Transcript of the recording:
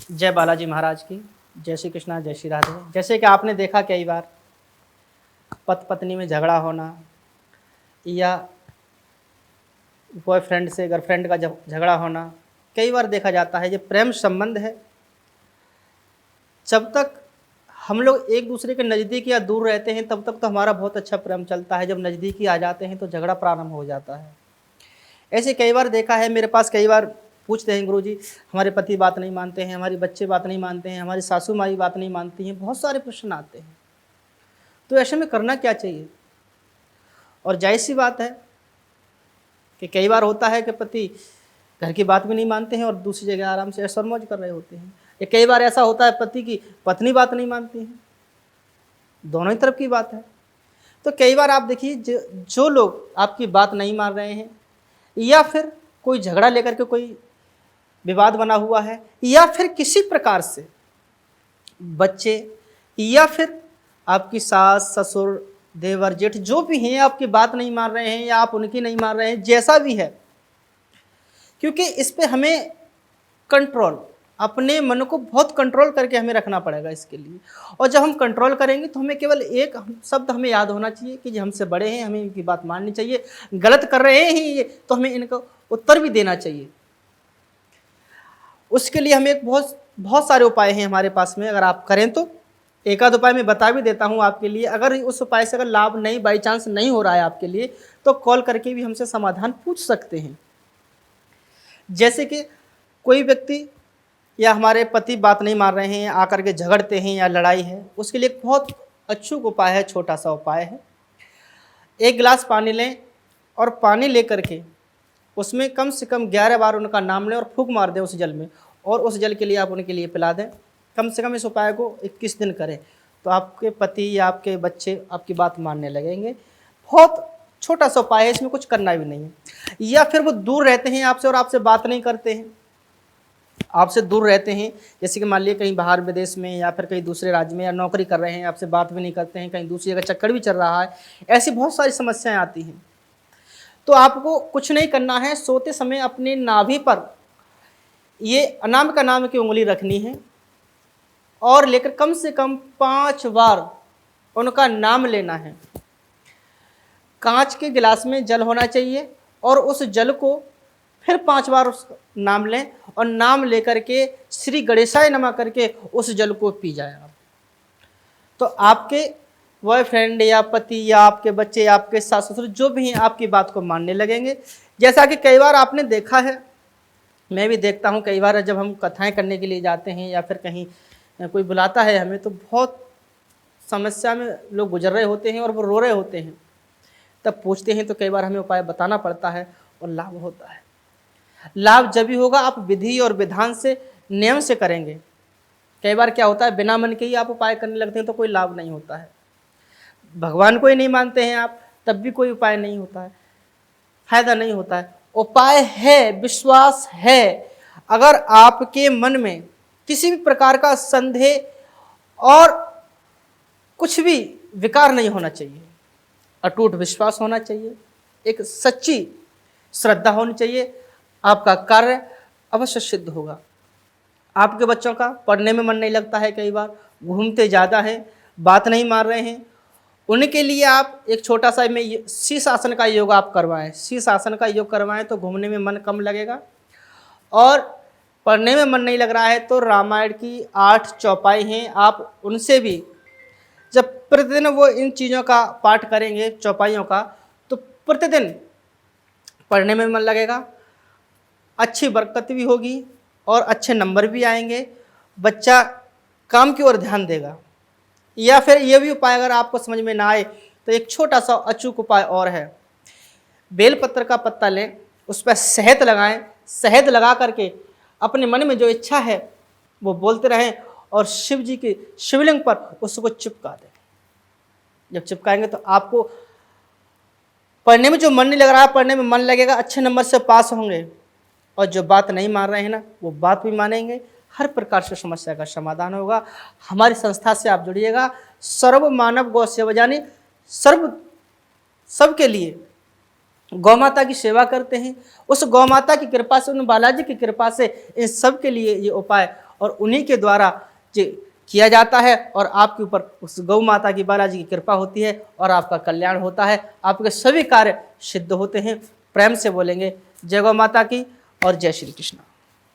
जय बालाजी महाराज की, जय श्री कृष्णा, जय श्री राधे। जैसे कि आपने देखा कई बार पति पत्नी में झगड़ा होना या बॉयफ्रेंड से गर्लफ्रेंड का झगड़ा होना कई बार देखा जाता है। ये प्रेम संबंध है, जब तक हम लोग एक दूसरे के नज़दीक या दूर रहते हैं तब तक तो हमारा बहुत अच्छा प्रेम चलता है। जब नज़दीकी आ जाते हैं तो झगड़ा प्रारंभ हो जाता है। ऐसे कई बार देखा है, मेरे पास कई बार पूछते हैं, गुरुजी हमारे पति बात नहीं मानते हैं, हमारे बच्चे बात नहीं मानते हैं, हमारी सासू माई बात नहीं मानती हैं, बहुत सारे प्रश्न आते हैं। तो ऐसे में करना क्या चाहिए? और जायज़ सी बात है कि कई बार होता है कि पति घर की बात भी नहीं मानते हैं और दूसरी जगह आराम से ऐश और मौज कर रहे होते हैं। या कई बार ऐसा होता है पति की पत्नी बात नहीं मानती है, दोनों ही तरफ की बात है। तो कई बार आप देखिए जो लोग आपकी बात नहीं मान रहे हैं, या फिर कोई झगड़ा लेकर के कोई विवाद बना हुआ है, या फिर किसी प्रकार से बच्चे या फिर आपकी सास ससुर देवर जेठ जो भी हैं आपकी बात नहीं मान रहे हैं या आप उनकी नहीं मान रहे हैं, जैसा भी है, क्योंकि इस पे हमें कंट्रोल, अपने मन को बहुत कंट्रोल करके हमें रखना पड़ेगा इसके लिए। और जब हम कंट्रोल करेंगे तो हमें केवल एक शब्द हमें याद होना चाहिए कि ये हमसे बड़े हैं, हमें इनकी बात माननी चाहिए। गलत कर रहे हैं ये तो हमें इनको उत्तर भी देना चाहिए। उसके लिए हमें बहुत सारे उपाय हैं हमारे पास में, अगर आप करें तो एक आध उपाय मैं बता भी देता हूं आपके लिए। अगर उस उपाय से अगर लाभ नहीं, बाई चांस नहीं हो रहा है आपके लिए, तो कॉल करके भी हमसे समाधान पूछ सकते हैं। जैसे कि कोई व्यक्ति या हमारे पति बात नहीं मान रहे हैं, आकर के झगड़ते हैं या लड़ाई है, उसके लिए एक बहुत अचूक उपाय है, छोटा सा उपाय है। एक गिलास पानी लें और पानी लेकर के उसमें कम से कम 11 बार उनका नाम लें और फूंक मार दें उस जल में, और उस जल के लिए आप उनके लिए पिला दें। कम से कम इस उपाय को 21 दिन करें तो आपके पति या आपके बच्चे आपकी बात मानने लगेंगे। बहुत छोटा सा उपाय है, इसमें कुछ करना भी नहीं है। या फिर वो दूर रहते हैं आपसे और आपसे बात नहीं करते हैं, आपसे दूर रहते हैं, जैसे कि मान लीजिए कहीं बाहर विदेश में या फिर कहीं दूसरे राज्य में या नौकरी कर रहे हैं, आपसे बात भी नहीं करते हैं, कहीं दूसरी जगह चक्कर भी चल रहा है, ऐसी बहुत सारी समस्याएं आती हैं। तो आपको कुछ नहीं करना है, सोते समय अपने नाभि पर ये अनामिका नाम की उंगली रखनी है और लेकर कम से कम 5 बार उनका नाम लेना है। कांच के गिलास में जल होना चाहिए और उस जल को फिर 5 बार उस नाम लें और नाम लेकर के श्री गणेशाय नमः करके उस जल को पी जाए आप। तो आपके बॉयफ्रेंड या पति या आपके बच्चे या आपके सास ससुर जो भी हैं आपकी बात को मानने लगेंगे। जैसा कि कई बार आपने देखा है, मैं भी देखता हूँ, कई बार जब हम कथाएं करने के लिए जाते हैं या फिर कहीं कोई बुलाता है हमें, तो बहुत समस्या में लोग गुजर रहे होते हैं और वो रो रहे होते हैं। तब पूछते हैं तो कई बार हमें उपाय बताना पड़ता है और लाभ होता है। लाभ जब भी होगा आप विधि और विधान से, नियम से करेंगे। कई बार क्या होता है, बिना मन के ही आप उपाय करने लगते हैं तो कोई लाभ नहीं होता है। भगवान को ही नहीं मानते हैं आप, तब भी कोई उपाय नहीं होता है, फायदा नहीं होता है। उपाय है, विश्वास है। अगर आपके मन में किसी भी प्रकार का संदेह और कुछ भी विकार नहीं होना चाहिए, अटूट विश्वास होना चाहिए, एक सच्ची श्रद्धा होनी चाहिए, आपका कार्य अवश्य सिद्ध होगा। आपके बच्चों का पढ़ने में मन नहीं लगता है, कई बार घूमते ज़्यादा है, बात नहीं मान रहे हैं, उनके लिए आप एक छोटा सा में शीश आसन का योग आप करवाएं। शीश आसन का योग करवाएं तो घूमने में मन कम लगेगा। और पढ़ने में मन नहीं लग रहा है तो रामायण की 8 चौपाई हैं, आप उनसे भी जब प्रतिदिन वो इन चीज़ों का पाठ करेंगे, चौपाइयों का, तो प्रतिदिन पढ़ने में मन लगेगा, अच्छी बरकत भी होगी और अच्छे नंबर भी आएंगे, बच्चा काम की ओर ध्यान देगा। या फिर ये भी उपाय अगर आपको समझ में ना आए तो एक छोटा सा अचूक उपाय और है। बेलपत्र का पत्ता लें, उस पर शहद लगाएं, शहद लगा करके अपने मन में जो इच्छा है वो बोलते रहें और शिव जी के शिवलिंग पर उसको चिपका दें। जब चिपकाएंगे तो आपको पढ़ने में जो मन नहीं लग रहा है, पढ़ने में मन लगेगा, अच्छे नंबर से पास होंगे, और जो बात नहीं मान रहे हैं ना, वो बात भी मानेंगे। हर प्रकार से समस्या का समाधान होगा। हमारी संस्था से आप जुड़िएगा। सर्व मानव गौ सेवा, यानी सबके लिए गौ माता की सेवा करते हैं। उस गौ माता की कृपा से, उन बालाजी की कृपा से इन सब के लिए ये उपाय और उन्हीं के द्वारा किया जाता है और आपके ऊपर उस गौ माता की बालाजी की कृपा होती है और आपका कल्याण होता है, आपके सभी कार्य सिद्ध होते हैं। प्रेम से बोलेंगे जय गौ माता की और जय श्री कृष्ण।